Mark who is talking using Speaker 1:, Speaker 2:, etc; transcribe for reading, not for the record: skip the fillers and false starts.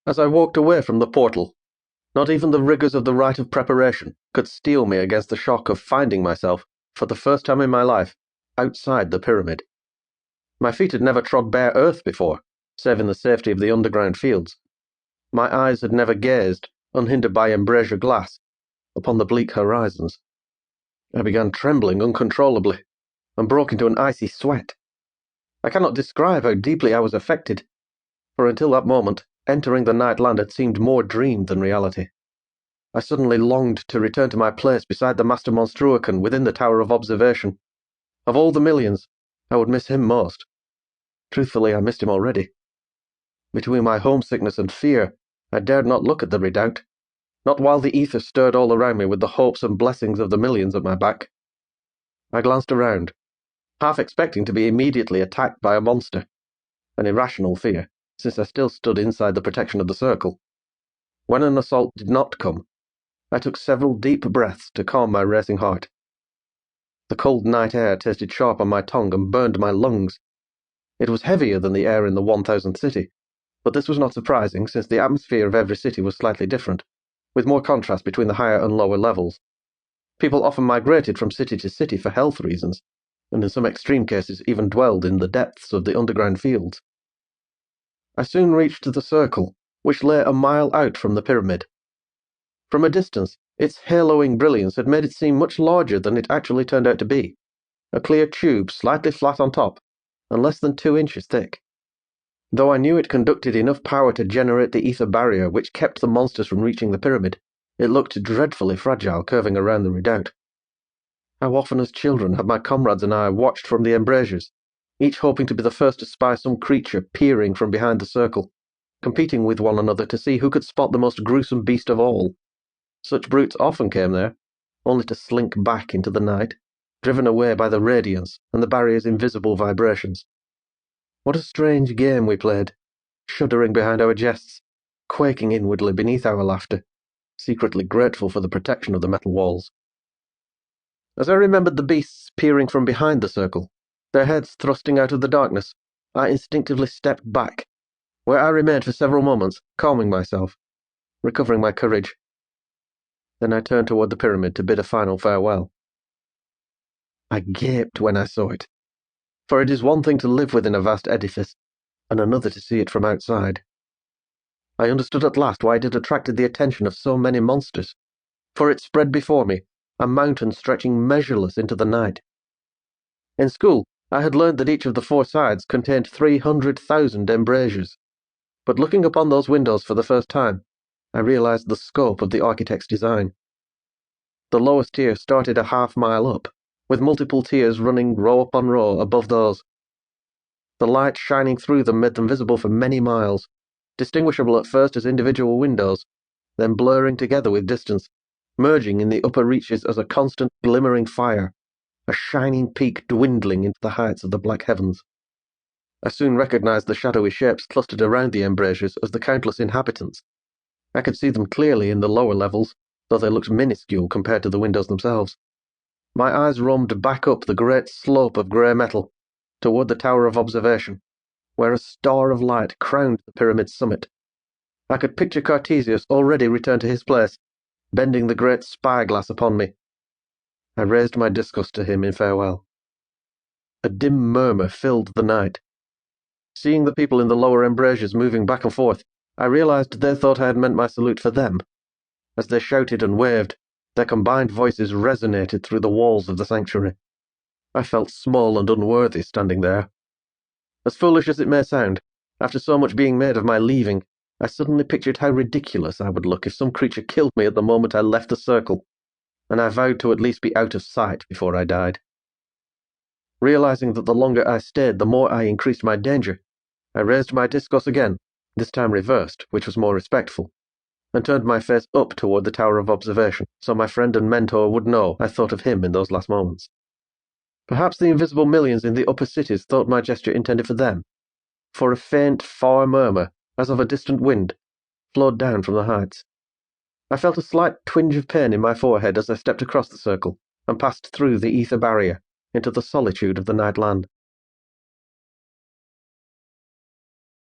Speaker 1: As I walked away from the portal, not even the rigours of the rite of preparation could steel me against the shock of finding myself, for the first time in my life, outside the pyramid. My feet had never trod bare earth before, save in the safety of the underground fields. My eyes had never gazed, unhindered by embrasure glass, upon the bleak horizons. I began trembling uncontrollably, and broke into an icy sweat. I cannot describe how deeply I was affected, for until that moment, entering the night land had seemed more dream than reality. I suddenly longed to return to my place beside the Master Monstruocan within the Tower of Observation. Of all the millions, I would miss him most. Truthfully, I missed him already. Between my homesickness and fear, I dared not look at the redoubt, not while the ether stirred all around me with the hopes and blessings of the millions at my back. I glanced around, half expecting to be immediately attacked by a monster, an irrational fear, since I still stood inside the protection of the circle. When an assault did not come, I took several deep breaths to calm my racing heart. The cold night air tasted sharp on my tongue and burned my lungs. It was heavier than the air in the 1000th city, but this was not surprising since the atmosphere of every city was slightly different, with more contrast between the higher and lower levels. People often migrated from city to city for health reasons, and in some extreme cases even dwelled in the depths of the underground fields. I soon reached the circle, which lay a mile out from the pyramid. From a distance, its haloing brilliance had made it seem much larger than it actually turned out to be, a clear tube slightly flat on top, and less than 2 inches thick. Though I knew it conducted enough power to generate the ether barrier which kept the monsters from reaching the pyramid, it looked dreadfully fragile curving around the redoubt. How often as children had my comrades and I watched from the embrasures, each hoping to be the first to spy some creature peering from behind the circle, competing with one another to see who could spot the most gruesome beast of all. Such brutes often came there, only to slink back into the night, driven away by the radiance and the barrier's invisible vibrations. What a strange game we played, shuddering behind our jests, quaking inwardly beneath our laughter, secretly grateful for the protection of the metal walls. As I remembered the beasts peering from behind the circle, their heads thrusting out of the darkness, I instinctively stepped back, where I remained for several moments, calming myself, recovering my courage. Then I turned toward the pyramid to bid a final farewell. I gaped when I saw it, for it is one thing to live within a vast edifice, and another to see it from outside. I understood at last why it had attracted the attention of so many monsters, for it spread before me, a mountain stretching measureless into the night. In school, I had learned that each of the 4 sides contained 300,000 embrasures, but looking upon those windows for the first time, I realized the scope of the architect's design. The lowest tier started a half-mile up, with multiple tiers running row upon row above those. The light shining through them made them visible for many miles, distinguishable at first as individual windows, then blurring together with distance, merging in the upper reaches as a constant glimmering fire, a shining peak dwindling into the heights of the black heavens. I soon recognized the shadowy shapes clustered around the embrasures as the countless inhabitants. I could see them clearly in the lower levels, though they looked minuscule compared to the windows themselves. My eyes roamed back up the great slope of grey metal, toward the Tower of Observation, where a star of light crowned the pyramid's summit. I could picture Cartesius already returned to his place, bending the great spyglass upon me. I raised my discus to him in farewell. A dim murmur filled the night. Seeing the people in the lower embrasures moving back and forth, I realized they thought I had meant my salute for them. As they shouted and waved, their combined voices resonated through the walls of the sanctuary. I felt small and unworthy standing there. As foolish as it may sound, after so much being made of my leaving, I suddenly pictured how ridiculous I would look if some creature killed me at the moment I left the circle, and I vowed to at least be out of sight before I died. Realizing that the longer I stayed, the more I increased my danger, I raised my discourse again, this time reversed, which was more respectful, and turned my face up toward the Tower of Observation, so my friend and mentor would know I thought of him in those last moments. Perhaps the invisible millions in the upper cities thought my gesture intended for them, for a faint, far murmur, as of a distant wind, flowed down from the heights. I felt a slight twinge of pain in my forehead as I stepped across the circle and passed through the ether barrier into the solitude of the night land.